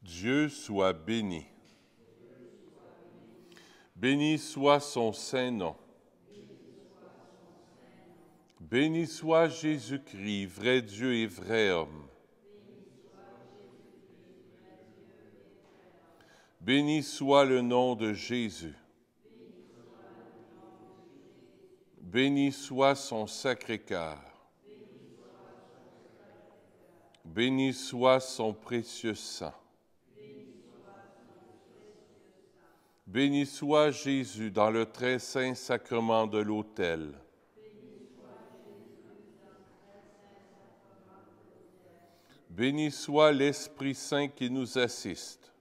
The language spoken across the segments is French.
Dieu soit béni. Béni soit son saint nom. Béni soit Jésus-Christ, vrai Dieu et vrai homme. Béni soit le nom de Jésus. Béni soit son Sacré-Cœur. Béni soit son précieux sang. Béni soit Jésus dans le très saint sacrement de l'autel. Béni soit l'Esprit Saint qui nous assiste.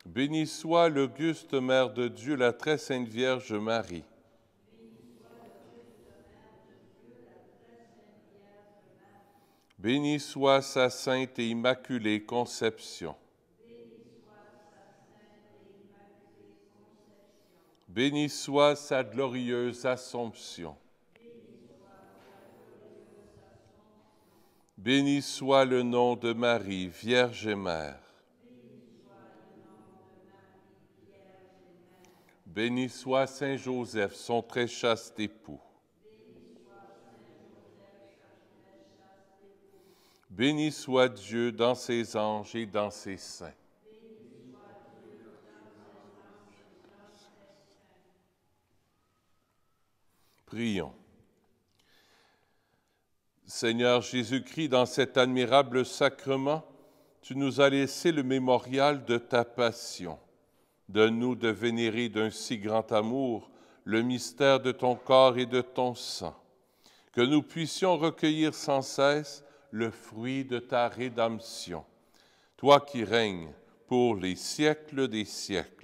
Béni soit l'auguste Mère de Dieu, la très sainte Vierge Marie. Béni soit sa sainte et immaculée conception. Béni soit sa glorieuse Assomption. Béni soit le nom de Marie, Vierge et Mère. Béni soit Saint Joseph, son très chaste époux. Béni soit Dieu dans ses anges et dans ses saints. Prions. Seigneur Jésus-Christ, dans cet admirable sacrement, tu nous as laissé le mémorial de ta passion. Donne-nous de vénérer d'un si grand amour le mystère de ton corps et de ton sang, que nous puissions recueillir sans cesse le fruit de ta rédemption, toi qui règnes pour les siècles des siècles.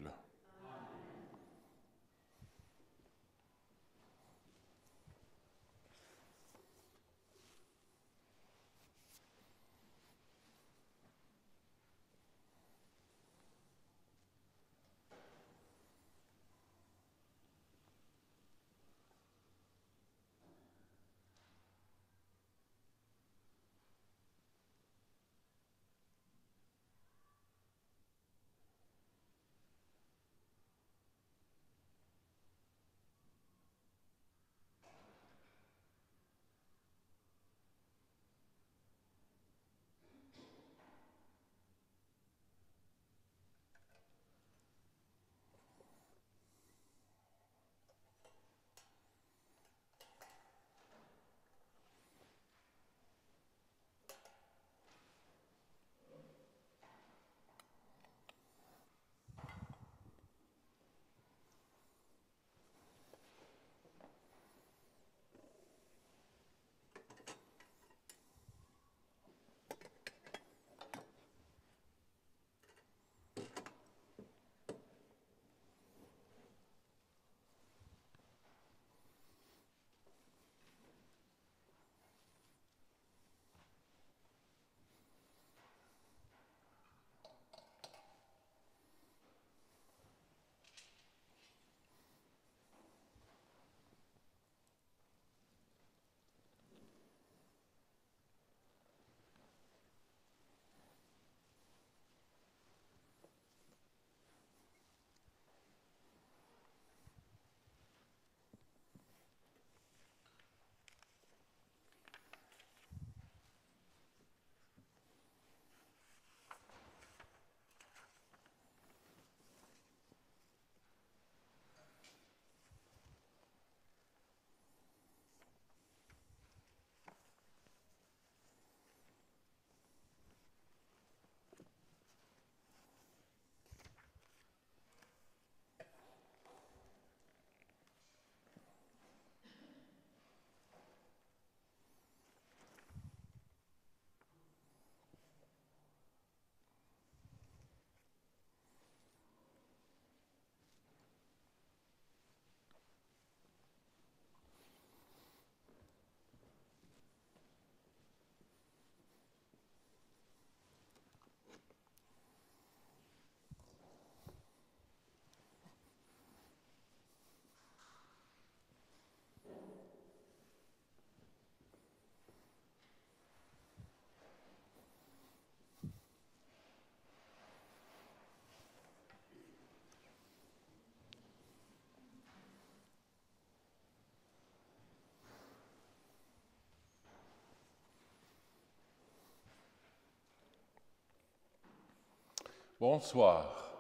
Bonsoir.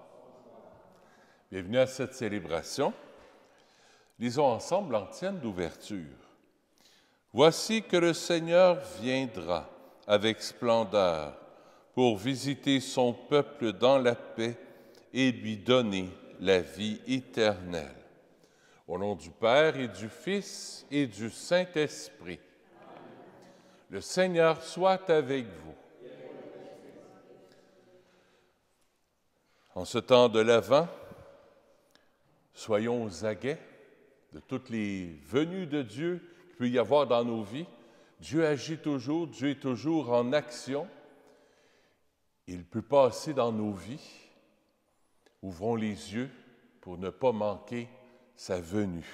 Bienvenue à cette célébration. Lisons ensemble l'antienne d'ouverture. Voici que le Seigneur viendra avec splendeur pour visiter son peuple dans la paix et lui donner la vie éternelle. Au nom du Père et du Fils et du Saint-Esprit. Le Seigneur soit avec vous. En ce temps de l'Avent, soyons aux aguets de toutes les venues de Dieu qu'il peut y avoir dans nos vies. Dieu agit toujours, Dieu est toujours en action. Il peut passer dans nos vies. Ouvrons les yeux pour ne pas manquer sa venue.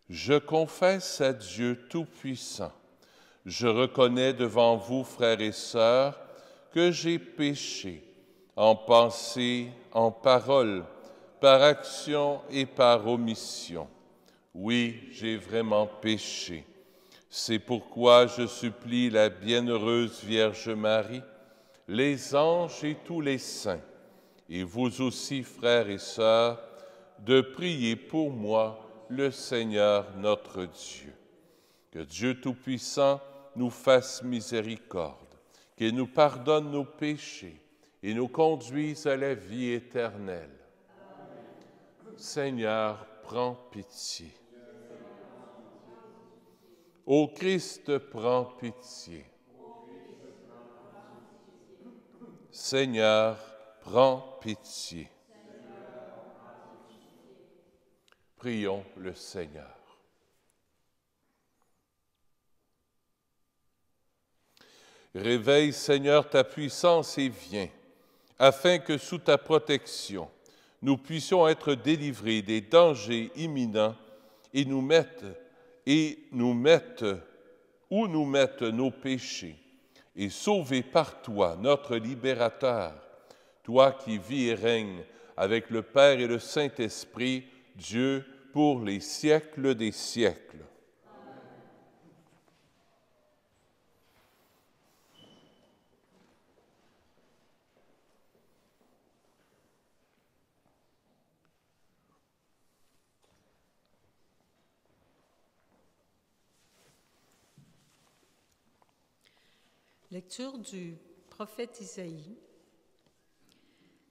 Je confesse à Dieu Tout-Puissant, je reconnais devant vous, frères et sœurs, que j'ai péché en pensée, en parole, par action et par omission. Oui, j'ai vraiment péché. C'est pourquoi je supplie la bienheureuse Vierge Marie, les anges et tous les saints, et vous aussi, frères et sœurs, de prier pour moi, le Seigneur notre Dieu. Que Dieu Tout-Puissant nous fasse miséricorde, qu'il nous pardonne nos péchés et nous conduise à la vie éternelle. Amen. Seigneur, prends pitié. Ô Christ, prends pitié. Seigneur, prends pitié. Prions le Seigneur. Réveille, Seigneur, ta puissance et viens, afin que sous ta protection, nous puissions être délivrés des dangers imminents et nous mettent où nous mettent nos péchés, et sauvés par toi, notre libérateur, toi qui vis et règnes avec le Père et le Saint-Esprit, Dieu, pour les siècles des siècles. Lecture du prophète Isaïe.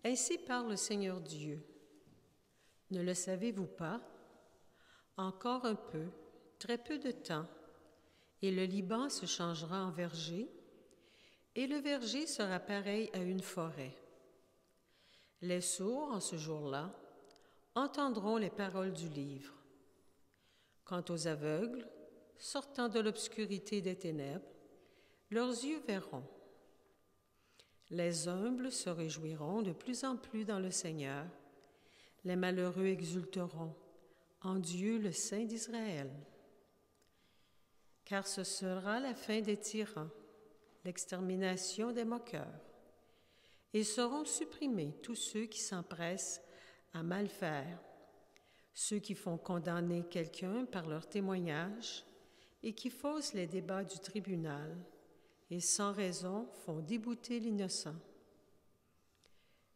Ainsi parle le Seigneur Dieu. Ne le savez-vous pas? Encore un peu, très peu de temps, et le Liban se changera en verger, et le verger sera pareil à une forêt. Les sourds, en ce jour-là, entendront les paroles du livre. Quant aux aveugles, sortant de l'obscurité des ténèbres, leurs yeux verront. Les humbles se réjouiront de plus en plus dans le Seigneur. Les malheureux exulteront en Dieu, le Saint d'Israël. Car ce sera la fin des tyrans, l'extermination des moqueurs. Et seront supprimés tous ceux qui s'empressent à mal faire, ceux qui font condamner quelqu'un par leur témoignage et qui faussent les débats du tribunal, et sans raison font débouter l'innocent.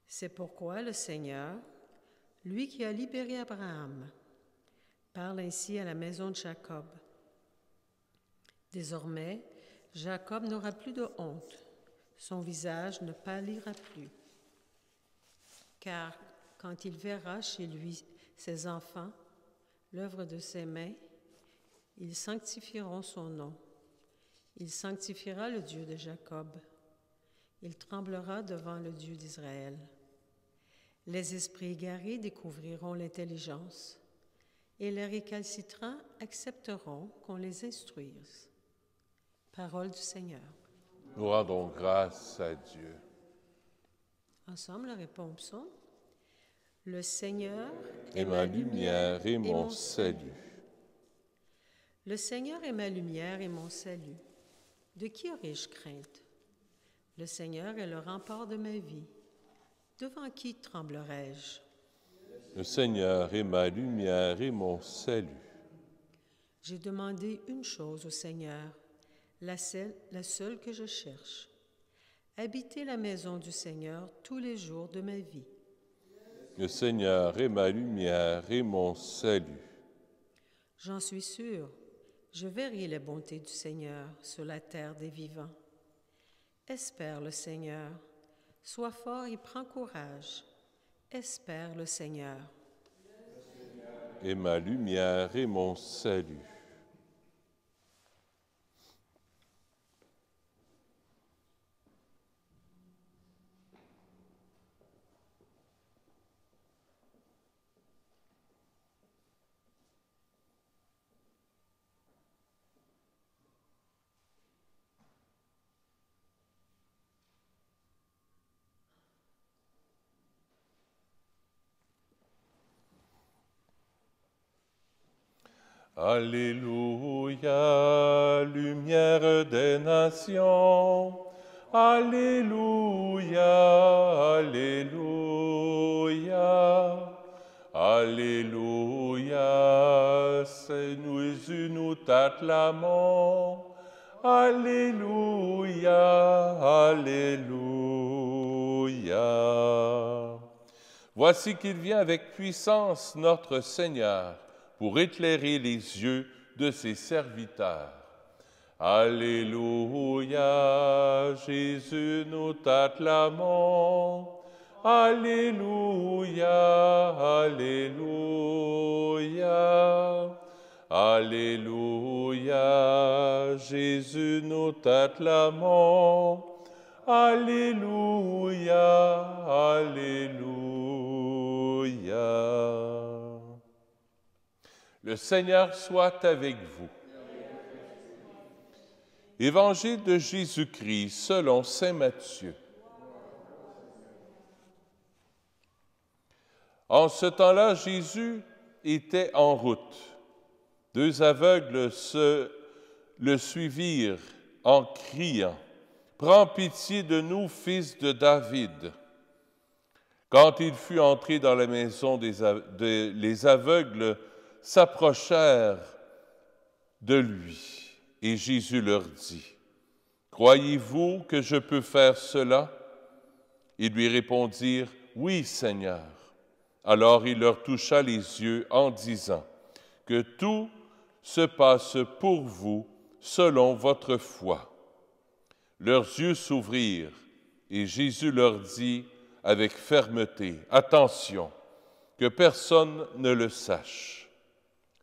C'est pourquoi le Seigneur, lui qui a libéré Abraham, parle ainsi à la maison de Jacob. Désormais, Jacob n'aura plus de honte, son visage ne pâlira plus. Car quand il verra chez lui ses enfants, l'œuvre de ses mains, ils sanctifieront son nom. Il sanctifiera le Dieu de Jacob. Il tremblera devant le Dieu d'Israël. Les esprits égarés découvriront l'intelligence, et les récalcitrants accepteront qu'on les instruise. Parole du Seigneur. Nous rendons grâce à Dieu. Ensemble, répond au psaume. Le Seigneur est ma lumière et mon salut. Le Seigneur est ma lumière et mon salut. De qui aurais-je crainte? Le Seigneur est le rempart de ma vie. Devant qui tremblerais-je? Le Seigneur est ma lumière et mon salut. J'ai demandé une chose au Seigneur, la seule que je cherche, habiter la maison du Seigneur tous les jours de ma vie. Le Seigneur est ma lumière et mon salut. J'en suis sûre, je verrai les bontés du Seigneur sur la terre des vivants. Espère le Seigneur, sois fort et prends courage. Espère le Seigneur. Et ma lumière et mon salut. Alléluia, lumière des nations. Alléluia, Alléluia. Alléluia, c'est nous t'acclamons. Alléluia, Alléluia. Voici qu'il vient avec puissance, notre Seigneur, pour éclairer les yeux de ses serviteurs. Alléluia, Jésus, nous t'acclamons. Alléluia, Alléluia. Alléluia, Jésus, nous t'acclamons. Alléluia, Alléluia. Le Seigneur soit avec vous. Évangile de Jésus-Christ selon saint Matthieu. En ce temps-là, Jésus était en route. Deux aveugles le suivirent en criant « Prends pitié de nous, fils de David !» Quand il fut entré dans la maison, les aveugles s'approchèrent de lui. Et Jésus leur dit, « Croyez-vous que je peux faire cela ?» Ils lui répondirent, « Oui, Seigneur. » Alors il leur toucha les yeux en disant, « Que tout se passe pour vous selon votre foi. » Leurs yeux s'ouvrirent et Jésus leur dit avec fermeté, « Attention, que personne ne le sache. »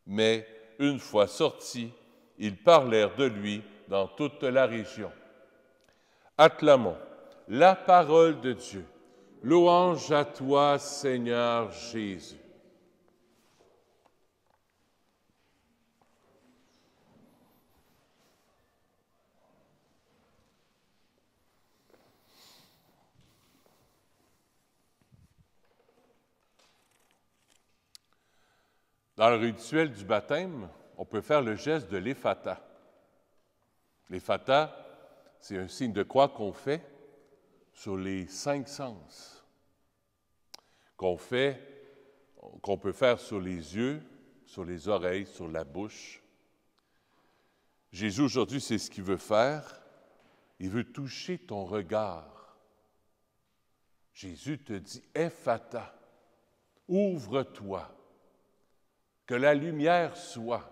Mais une fois sortis, ils parlèrent de lui dans toute la région. Acclamons la parole de Dieu. Louange à toi, Seigneur Jésus. Dans le rituel du baptême, on peut faire le geste de l'ephata. L'ephata, c'est un signe de croix qu'on fait sur les 5 sens, qu'on peut faire sur les yeux, sur les oreilles, sur la bouche. Jésus, aujourd'hui, c'est ce qu'il veut faire. Il veut toucher ton regard. Jésus te dit, « Ephata, ouvre-toi. » Que la lumière soit,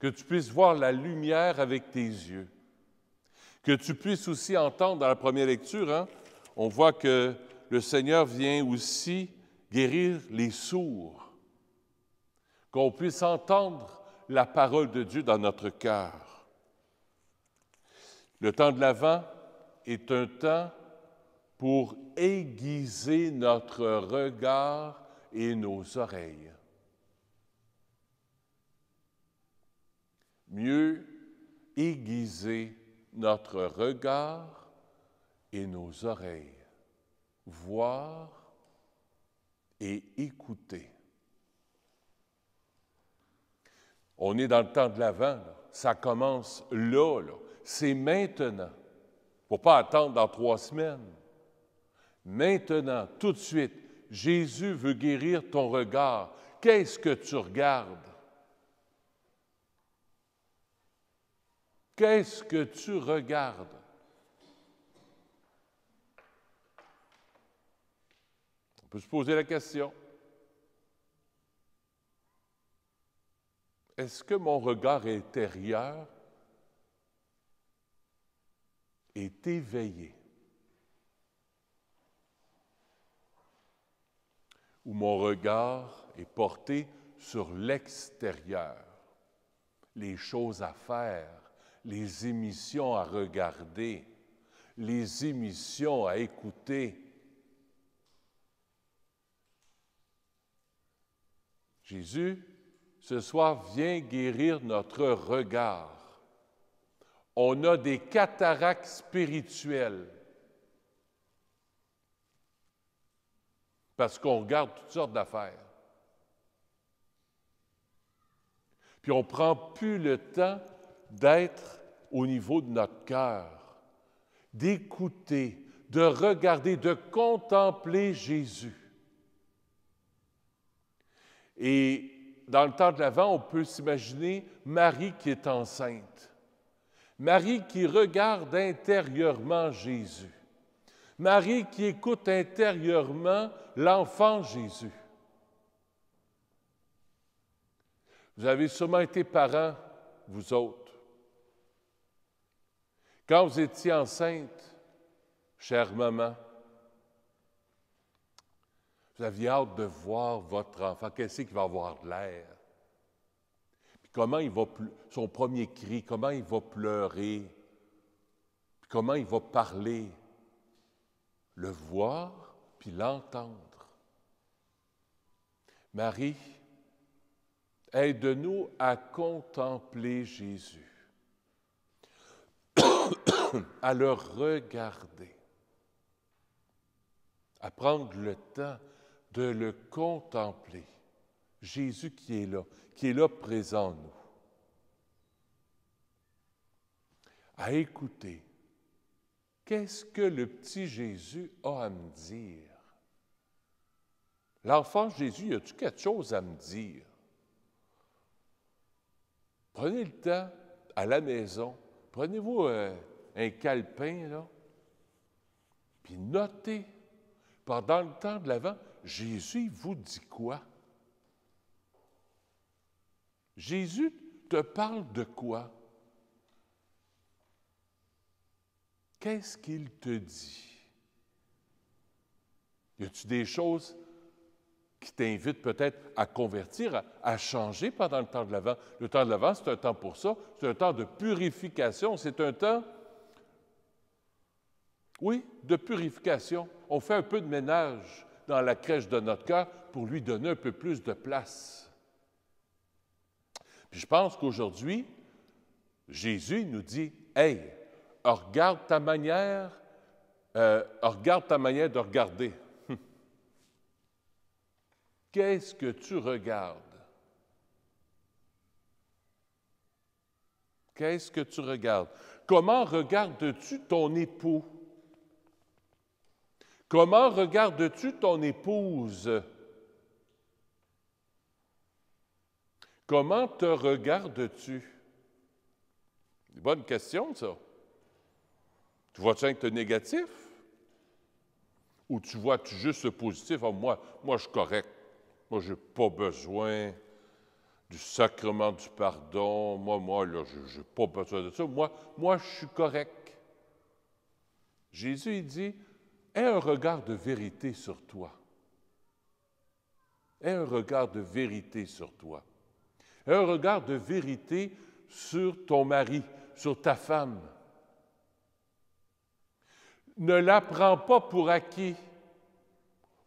que tu puisses voir la lumière avec tes yeux, que tu puisses aussi entendre dans la première lecture, on voit que le Seigneur vient aussi guérir les sourds, qu'on puisse entendre la parole de Dieu dans notre cœur. Le temps de l'Avent est un temps pour aiguiser notre regard et nos oreilles. Mieux aiguiser notre regard et nos oreilles, voir et écouter. On est dans le temps de l'Avent, ça commence là. C'est maintenant. Il ne faut pas attendre dans 3 semaines. Maintenant, tout de suite, Jésus veut guérir ton regard. Qu'est-ce que tu regardes? Qu'est-ce que tu regardes? On peut se poser la question. Est-ce que mon regard intérieur est éveillé? Ou mon regard est porté sur l'extérieur, les choses à faire, les émissions à regarder, les émissions à écouter. Jésus, ce soir, vient guérir notre regard. On a des cataractes spirituelles parce qu'on regarde toutes sortes d'affaires. Puis on ne prend plus le temps d'être au niveau de notre cœur, d'écouter, de regarder, de contempler Jésus. Et dans le temps de l'Avent, on peut s'imaginer Marie qui est enceinte, Marie qui regarde intérieurement Jésus, Marie qui écoute intérieurement l'enfant Jésus. Vous avez sûrement été parents, vous autres. Quand vous étiez enceinte, chère maman, vous aviez hâte de voir votre enfant. Qu'est-ce qu'il va avoir de l'air? Puis comment il va, son premier cri, comment il va pleurer? Puis comment il va parler? Le voir, puis l'entendre. Marie, aide-nous à contempler Jésus, à le regarder, à prendre le temps de le contempler. Jésus qui est là présent en nous. À écouter. Qu'est-ce que le petit Jésus a à me dire? L'enfant Jésus, a-t-il quelque chose à me dire? Prenez le temps, à la maison, prenez-vous un calepin, là, puis notez, pendant le temps de l'Avent, Jésus vous dit quoi? Jésus te parle de quoi? Qu'est-ce qu'il te dit? Y a-t-il des choses qui t'invitent peut-être à convertir, à changer pendant le temps de l'Avent? Le temps de l'Avent, c'est un temps pour ça. C'est un temps de purification. C'est un temps, oui, de purification. On fait un peu de ménage dans la crèche de notre cœur pour lui donner un peu plus de place. Puis je pense qu'aujourd'hui, Jésus nous dit, « Hey, regarde ta manière de regarder. » Qu'est-ce que tu regardes? Qu'est-ce que tu regardes? Comment regardes-tu ton époux? Comment regardes-tu ton épouse? Comment te regardes-tu? C'est une bonne question, ça. Tu vois-tu être négatif? Ou tu vois-tu juste le positif? Oh, moi, je suis correct. Moi, je n'ai pas besoin du sacrement du pardon. Moi, là, je n'ai pas besoin de ça. Moi, je suis correct. Jésus, il dit, aie un regard de vérité sur toi. Aie un regard de vérité sur toi. Aie un regard de vérité sur ton mari, sur ta femme. Ne la prends pas pour acquis.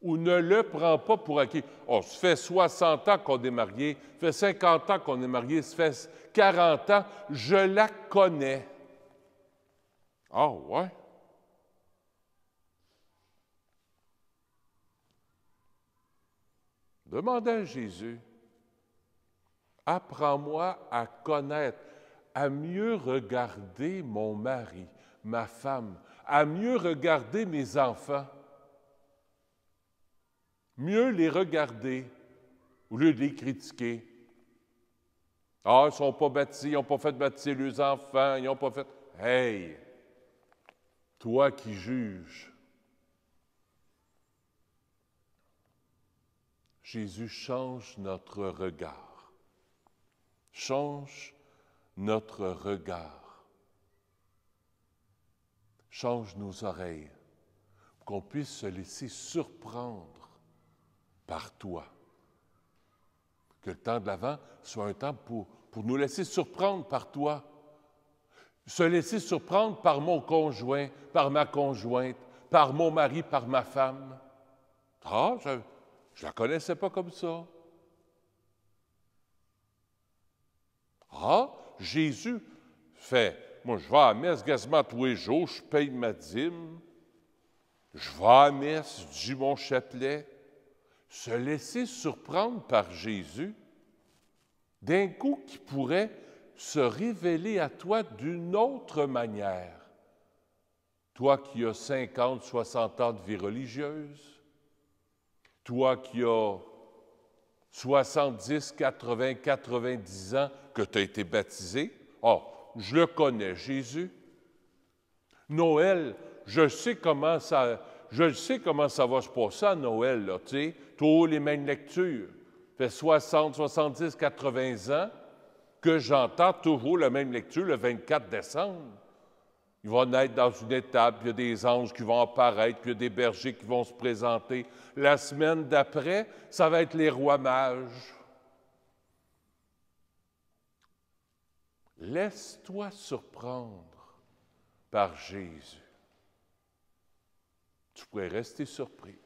Ou ne le prends pas pour acquis. Oh, ça fait 60 ans qu'on est mariés, ça fait 50 ans qu'on est mariés, ça fait 40 ans, je la connais. Ah, ouais? Demandez à Jésus, apprends-moi à connaître, à mieux regarder mon mari, ma femme, à mieux regarder mes enfants. Mieux les regarder au lieu de les critiquer. Ah, ils ne sont pas baptisés, ils n'ont pas fait baptiser leurs enfants, ils n'ont pas fait... Hey! Toi qui juges. Jésus, change notre regard. Change notre regard. Change nos oreilles, pour qu'on puisse se laisser surprendre par toi. Que le temps de l'Avent soit un temps pour nous laisser surprendre par toi. Se laisser surprendre par mon conjoint, par ma conjointe, par mon mari, par ma femme. Ah, je ne la connaissais pas comme ça. Ah, Jésus fait, moi je vais à la messe quasiment tous les jours, je paye ma dîme, je vais à la messe, je dis mon chapelet. Se laisser surprendre par Jésus, d'un coup qui pourrait se révéler à toi d'une autre manière. Toi qui as 50, 60 ans de vie religieuse, toi qui as 70, 80, 90 ans que tu as été baptisé. Oh, je le connais, Jésus. Noël, je sais comment ça va se passer à Noël, là, tu sais, tous les mêmes lectures. Ça fait 60, 70, 80 ans que j'entends toujours la même lecture le 24 décembre. Il va naître dans une étape, puis il y a des anges qui vont apparaître, puis il y a des bergers qui vont se présenter. La semaine d'après, ça va être les rois mages. Laisse-toi surprendre par Jésus. Tu pourrais rester surpris.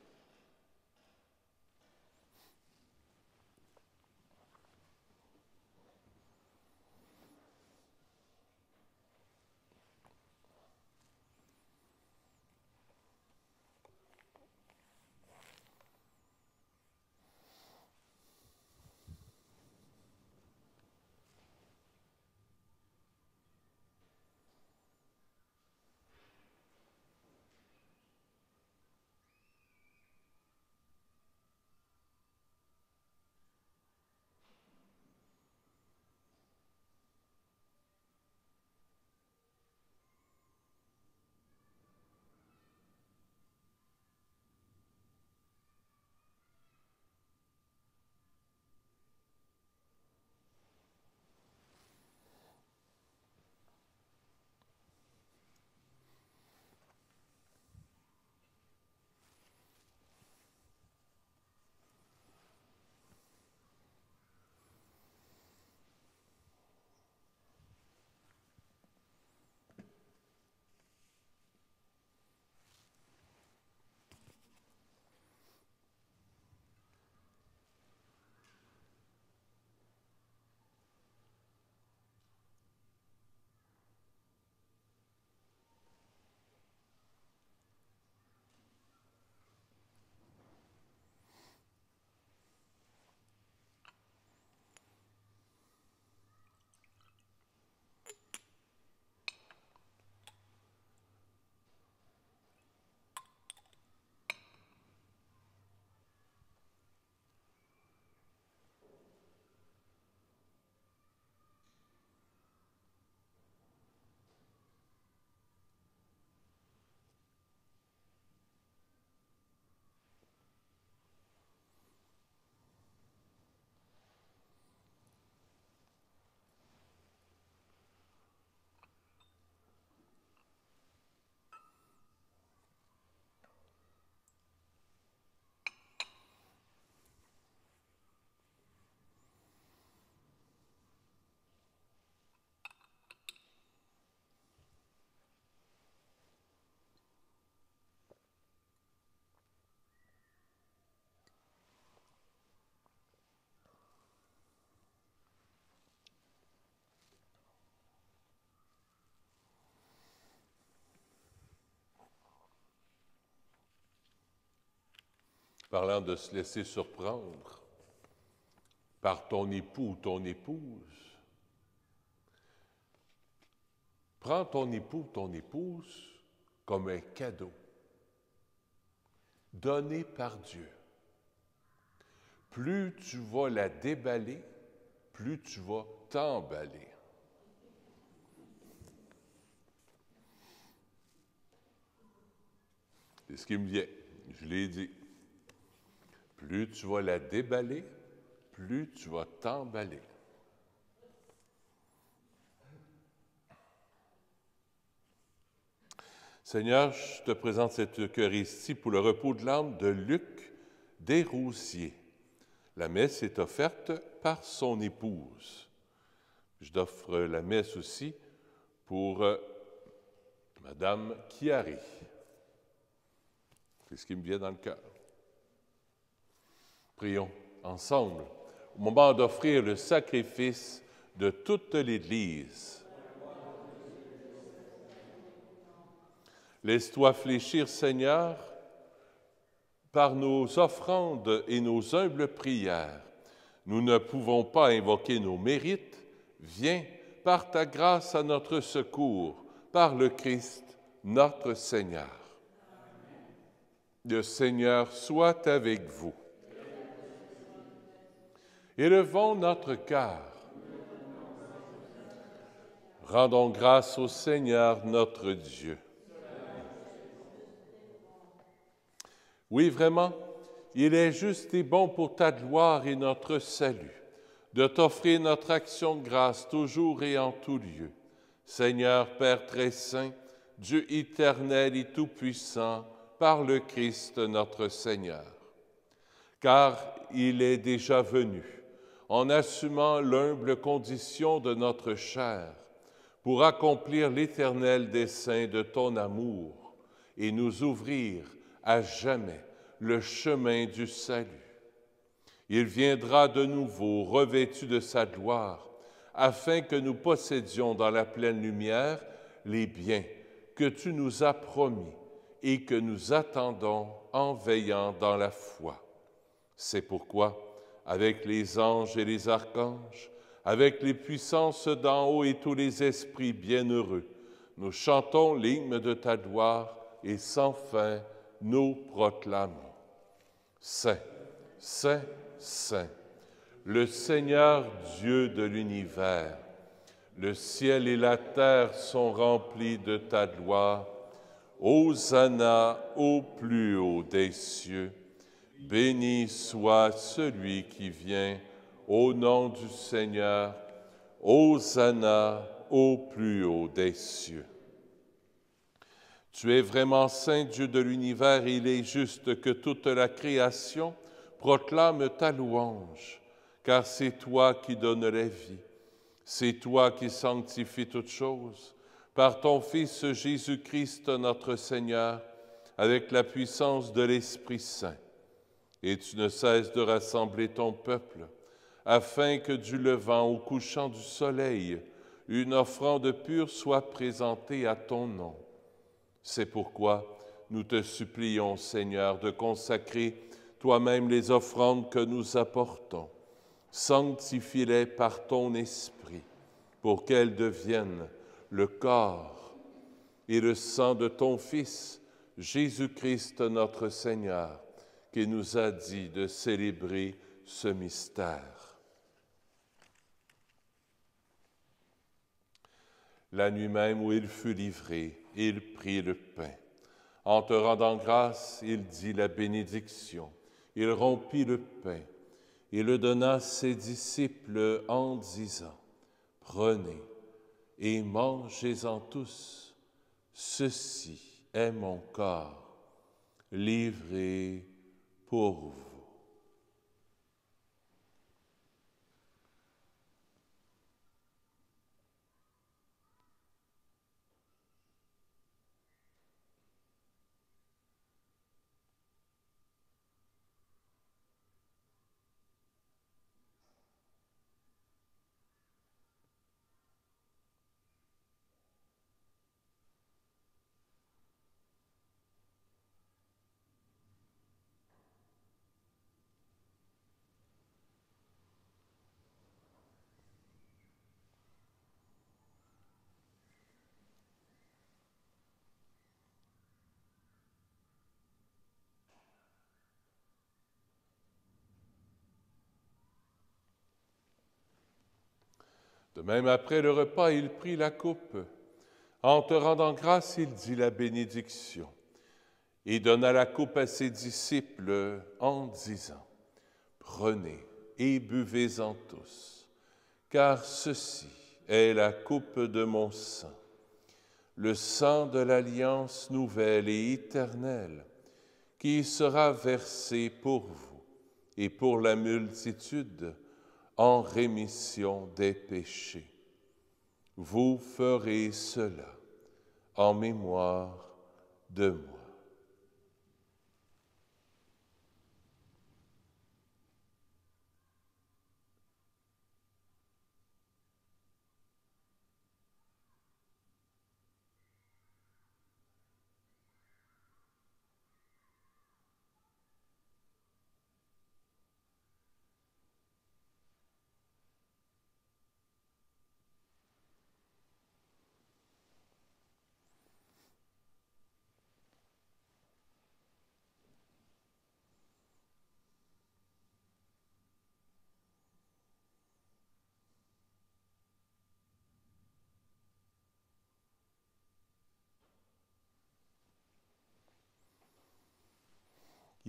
Parlant de se laisser surprendre par ton époux ou ton épouse, prends ton époux ou ton épouse comme un cadeau donné par Dieu. Plus tu vas la déballer, plus tu vas t'emballer. C'est ce qui me vient, je l'ai dit. Plus tu vas la déballer, plus tu vas t'emballer. Seigneur, je te présente cette Eucharistie pour le repos de l'âme de Luc Desrosiers. La messe est offerte par son épouse. Je t'offre la messe aussi pour Madame Chiari. C'est ce qui me vient dans le cœur. Prions ensemble au moment d'offrir le sacrifice de toute l'Église. Laisse-toi fléchir, Seigneur, par nos offrandes et nos humbles prières. Nous ne pouvons pas invoquer nos mérites. Viens par ta grâce à notre secours, par le Christ, notre Seigneur. Le Seigneur soit avec vous. Élevons notre cœur. Rendons grâce au Seigneur notre Dieu. Oui, vraiment, il est juste et bon pour ta gloire et notre salut de t'offrir notre action de grâce toujours et en tout lieu. Seigneur Père très saint, Dieu éternel et tout-puissant, par le Christ notre Seigneur. Car il est déjà venu, en assumant l'humble condition de notre chair, pour accomplir l'éternel dessein de ton amour et nous ouvrir à jamais le chemin du salut. Il viendra de nouveau revêtu de sa gloire, afin que nous possédions dans la pleine lumière les biens que tu nous as promis et que nous attendons en veillant dans la foi. C'est pourquoi, avec les anges et les archanges, avec les puissances d'en haut et tous les esprits bienheureux, nous chantons l'hymne de ta gloire et sans fin nous proclamons. Saint, Saint, Saint, le Seigneur Dieu de l'univers, le ciel et la terre sont remplis de ta gloire. Hosanna au plus haut des cieux. Béni soit celui qui vient au nom du Seigneur. Hosanna au plus haut des cieux. Tu es vraiment saint, Dieu de l'univers, et il est juste que toute la création proclame ta louange, car c'est toi qui donnes la vie, c'est toi qui sanctifies toutes choses, par ton Fils Jésus-Christ notre Seigneur, avec la puissance de l'Esprit Saint. Et tu ne cesses de rassembler ton peuple, afin que du levant au couchant du soleil, une offrande pure soit présentée à ton nom. C'est pourquoi nous te supplions, Seigneur, de consacrer toi-même les offrandes que nous apportons. Sanctifie-les par ton Esprit, pour qu'elles deviennent le corps et le sang de ton Fils, Jésus-Christ notre Seigneur, qui nous a dit de célébrer ce mystère. La nuit même où il fut livré, il prit le pain. En te rendant grâce, il dit la bénédiction. Il rompit le pain et le donna à ses disciples en disant, « Prenez et mangez-en tous. Ceci est mon corps, livré pour vous. » De même, après le repas, il prit la coupe. En te rendant grâce, il dit la bénédiction et donna la coupe à ses disciples en disant, Prenez et buvez-en tous, car ceci est la coupe de mon sang, le sang de l'alliance nouvelle et éternelle, qui sera versé pour vous et pour la multitude en rémission des péchés. Vous ferez cela en mémoire de moi.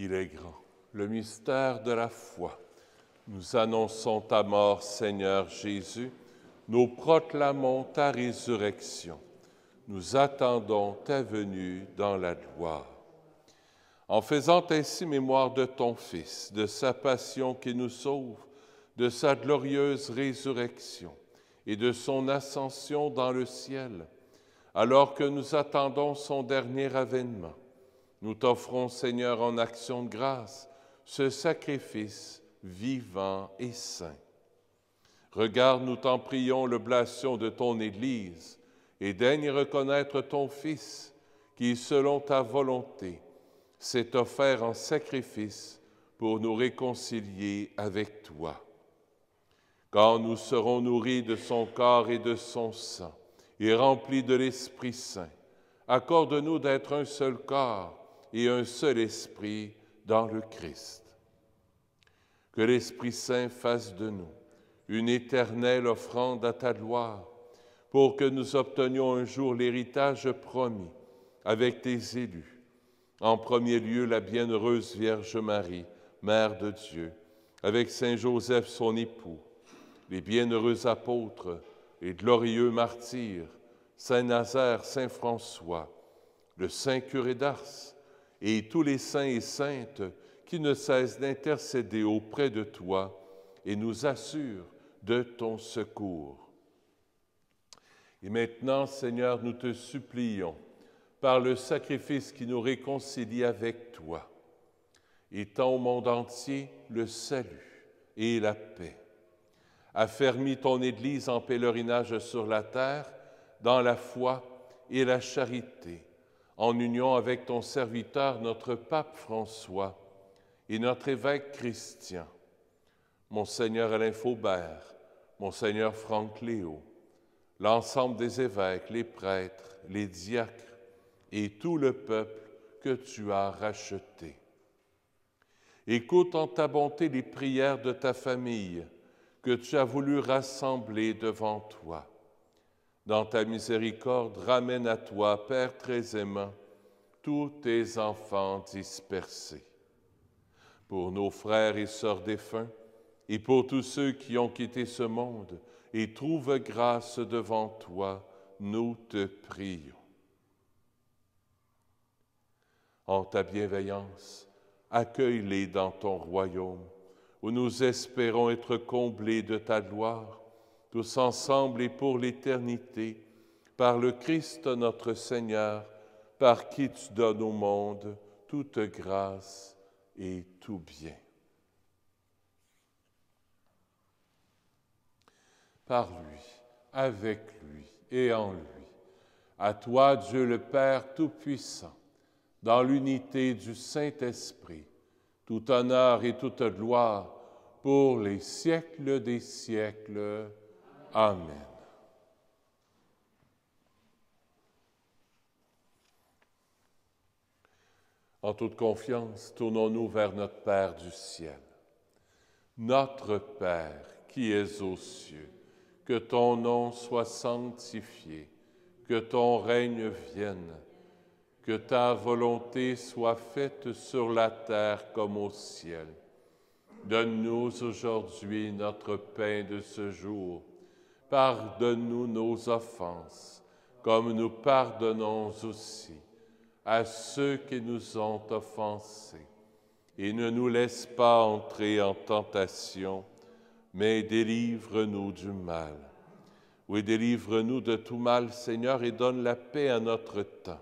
Il est grand, le mystère de la foi. Nous annonçons ta mort, Seigneur Jésus. Nous proclamons ta résurrection. Nous attendons ta venue dans la gloire. En faisant ainsi mémoire de ton Fils, de sa passion qui nous sauve, de sa glorieuse résurrection et de son ascension dans le ciel, alors que nous attendons son dernier avènement, nous t'offrons, Seigneur, en action de grâce, ce sacrifice vivant et saint. Regarde, nous t'en prions, l'oblation de ton Église et daigne reconnaître ton Fils qui, selon ta volonté, s'est offert en sacrifice pour nous réconcilier avec toi. Quand nous serons nourris de son corps et de son sang et remplis de l'Esprit Saint, accorde-nous d'être un seul corps et un seul esprit dans le Christ. Que l'Esprit Saint fasse de nous une éternelle offrande à ta gloire, pour que nous obtenions un jour l'héritage promis avec tes élus. En premier lieu, la bienheureuse Vierge Marie, Mère de Dieu, avec Saint Joseph son époux, les bienheureux apôtres et glorieux martyrs, Saint Nazaire, Saint François, le Saint curé d'Ars, et tous les saints et saintes qui ne cessent d'intercéder auprès de toi et nous assurent de ton secours. Et maintenant, Seigneur, nous te supplions, par le sacrifice qui nous réconcilie avec toi, étends au monde entier le salut et la paix. Affermis ton Église en pèlerinage sur la terre, dans la foi et la charité, en union avec ton serviteur, notre pape François, et notre évêque Christian, Monseigneur Alain Faubert, Monseigneur Franck Léo, l'ensemble des évêques, les prêtres, les diacres et tout le peuple que tu as racheté. Écoute en ta bonté les prières de ta famille que tu as voulu rassembler devant toi. Dans ta miséricorde, ramène à toi, Père très aimant, tous tes enfants dispersés. Pour nos frères et sœurs défunts, et pour tous ceux qui ont quitté ce monde et trouvent grâce devant toi, nous te prions. En ta bienveillance, accueille-les dans ton royaume, où nous espérons être comblés de ta gloire, tous ensemble et pour l'éternité, par le Christ notre Seigneur, par qui tu donnes au monde toute grâce et tout bien. Par lui, avec lui et en lui, à toi, Dieu le Père Tout-Puissant, dans l'unité du Saint-Esprit, tout honneur et toute gloire pour les siècles des siècles. Amen. En toute confiance, tournons-nous vers notre Père du ciel. Notre Père qui es aux cieux, que ton nom soit sanctifié, que ton règne vienne, que ta volonté soit faite sur la terre comme au ciel. Donne-nous aujourd'hui notre pain de ce jour. Pardonne-nous nos offenses, comme nous pardonnons aussi à ceux qui nous ont offensés. Et ne nous laisse pas entrer en tentation, mais délivre-nous du mal. Oui, délivre-nous de tout mal, Seigneur, et donne la paix à notre temps.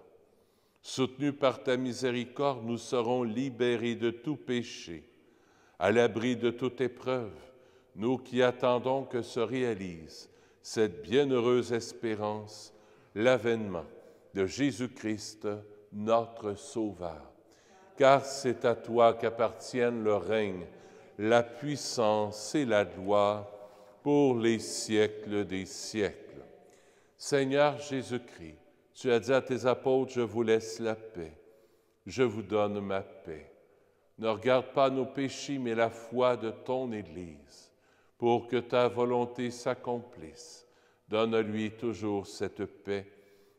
Soutenus par ta miséricorde, nous serons libérés de tout péché, à l'abri de toute épreuve, nous qui attendons que se réalise cette bienheureuse espérance, l'avènement de Jésus-Christ, notre Sauveur. Car c'est à toi qu'appartiennent le règne, la puissance et la gloire pour les siècles des siècles. Seigneur Jésus-Christ, tu as dit à tes apôtres, je vous laisse la paix, je vous donne ma paix. Ne regarde pas nos péchés, mais la foi de ton Église, pour que ta volonté s'accomplisse. Donne-lui toujours cette paix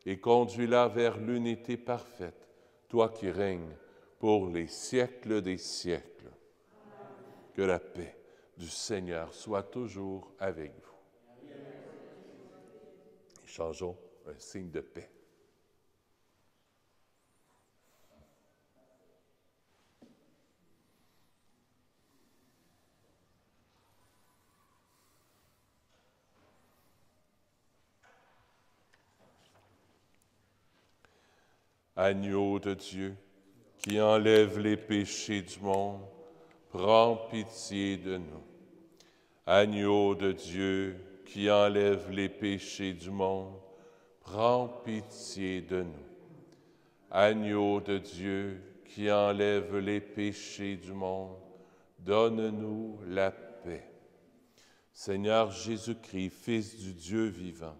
et conduis-la vers l'unité parfaite, toi qui règnes pour les siècles des siècles. Amen. Que la paix du Seigneur soit toujours avec vous. Changeons un signe de paix. Agneau de Dieu, qui enlève les péchés du monde, prends pitié de nous. Agneau de Dieu, qui enlève les péchés du monde, prends pitié de nous. Agneau de Dieu, qui enlève les péchés du monde, donne-nous la paix. Seigneur Jésus-Christ, Fils du Dieu vivant,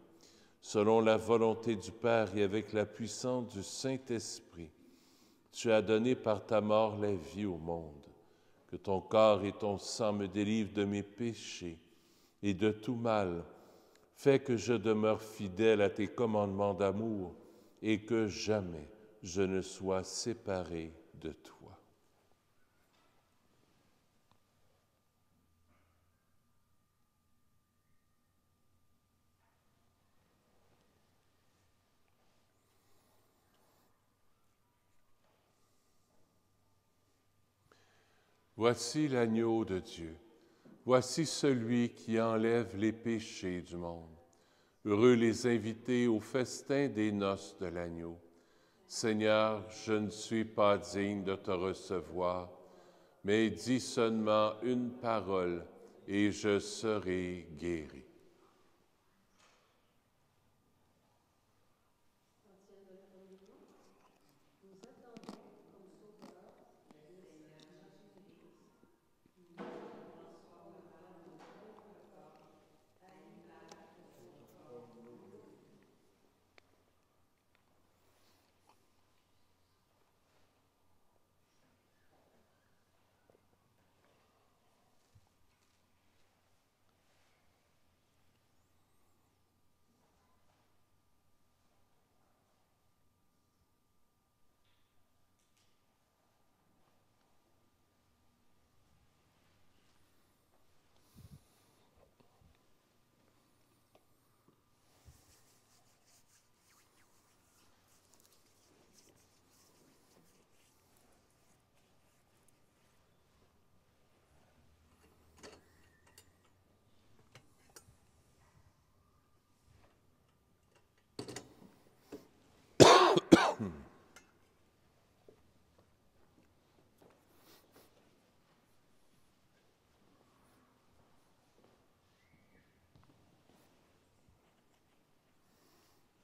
selon la volonté du Père et avec la puissance du Saint-Esprit, tu as donné par ta mort la vie au monde. Que ton corps et ton sang me délivrent de mes péchés et de tout mal. Fais que je demeure fidèle à tes commandements d'amour et que jamais je ne sois séparé de toi. Voici l'agneau de Dieu. Voici celui qui enlève les péchés du monde. Heureux les invités au festin des noces de l'agneau. Seigneur, je ne suis pas digne de te recevoir, mais dis seulement une parole et je serai guéri.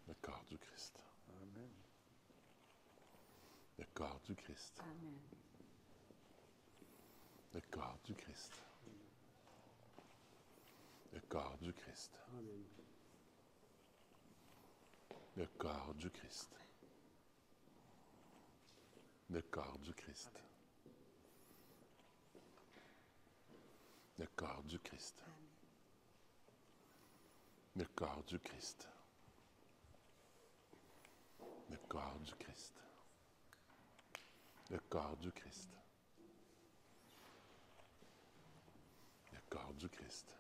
Le corps du Christ. Amen. Le corps du Christ. Amen. Le corps du Christ. Le corps du Christ. Amen. Le corps du Christ. Le corps du Christ. Le corps du Christ. Le corps du Christ. Le corps du Christ. Le corps du Christ. corps du Christ.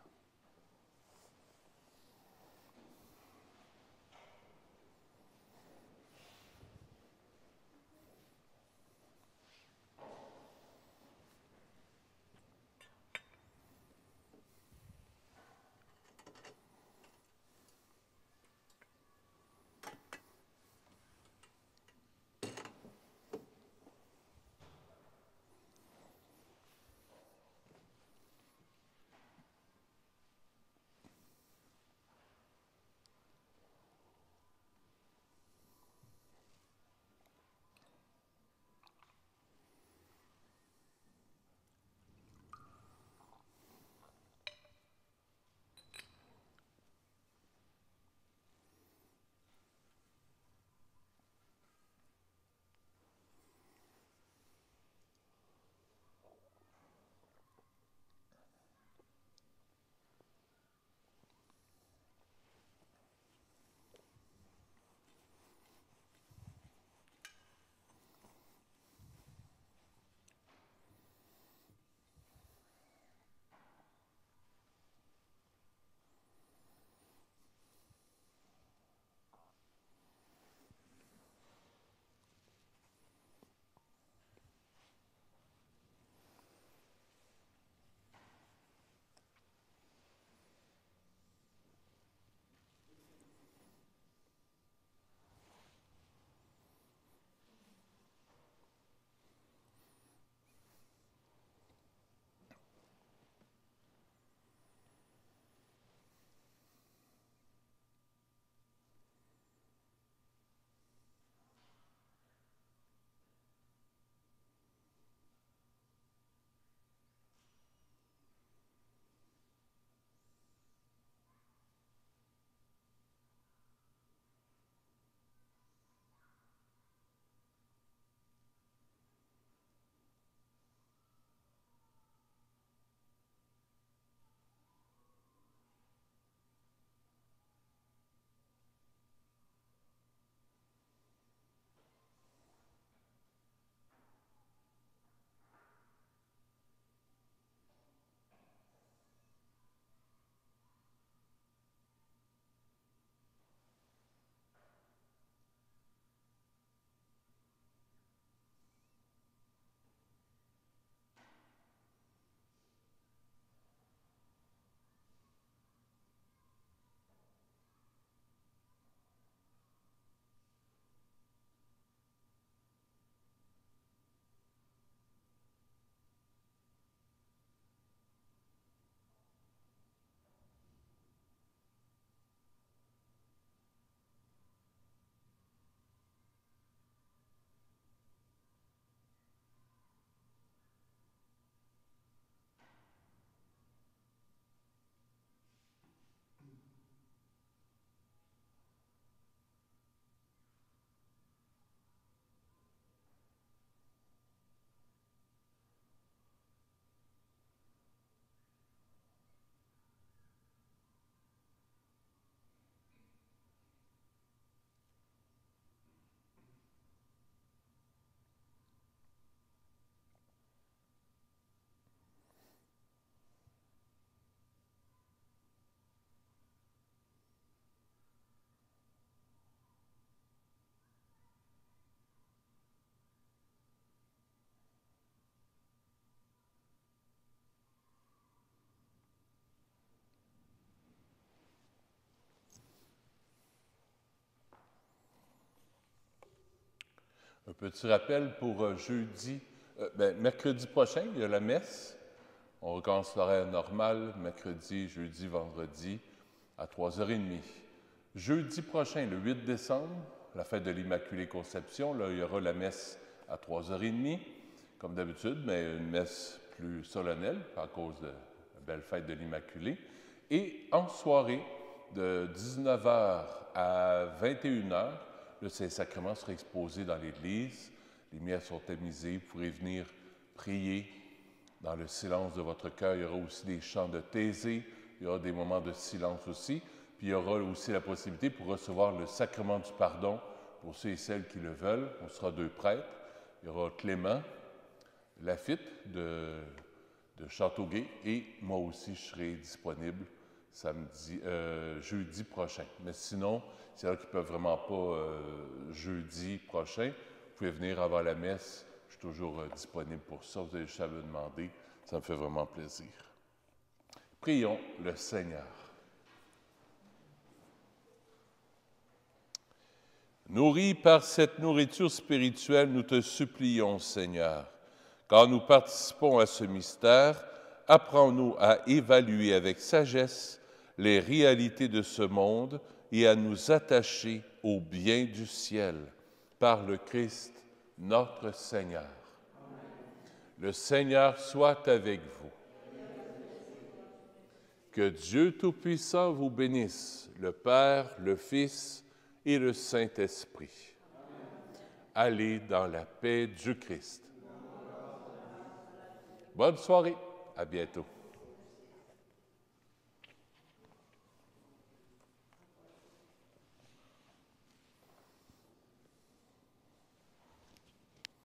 Un petit rappel pour mercredi prochain, il y a la messe. On recommence l'horaire normal, mercredi, jeudi, vendredi, à 3h30. Jeudi prochain, le 8 décembre, la fête de l'Immaculée Conception, là, il y aura la messe à 3h30, comme d'habitude, mais une messe plus solennelle à cause de la belle fête de l'Immaculée. Et en soirée, de 19h à 21h, le Saint-Sacrement sera exposé dans l'église. Les lumières sont tamisées. Vous pourrez venir prier dans le silence de votre cœur. Il y aura aussi des chants de Thésée. Il y aura des moments de silence aussi. Puis il y aura aussi la possibilité pour recevoir le sacrement du pardon pour ceux et celles qui le veulent. On sera 2 prêtres. Il y aura Clément Lafitte de de Châteauguay. Et moi aussi, je serai disponible jeudi prochain. Mais sinon, s'il y en a qui ne peuvent vraiment pas jeudi prochain, vous pouvez venir avant la messe. Je suis toujours disponible pour ça. Vous avez juste à me demander. Ça me fait vraiment plaisir. Prions le Seigneur. Nourris par cette nourriture spirituelle, nous te supplions, Seigneur. Quand nous participons à ce mystère, apprends-nous à évaluer avec sagesse les réalités de ce monde et à nous attacher au bien du ciel, par le Christ, notre Seigneur. Amen. Le Seigneur soit avec vous. Que Dieu Tout-Puissant vous bénisse, le Père, le Fils et le Saint-Esprit. Allez dans la paix du Christ. Bonne soirée, à bientôt.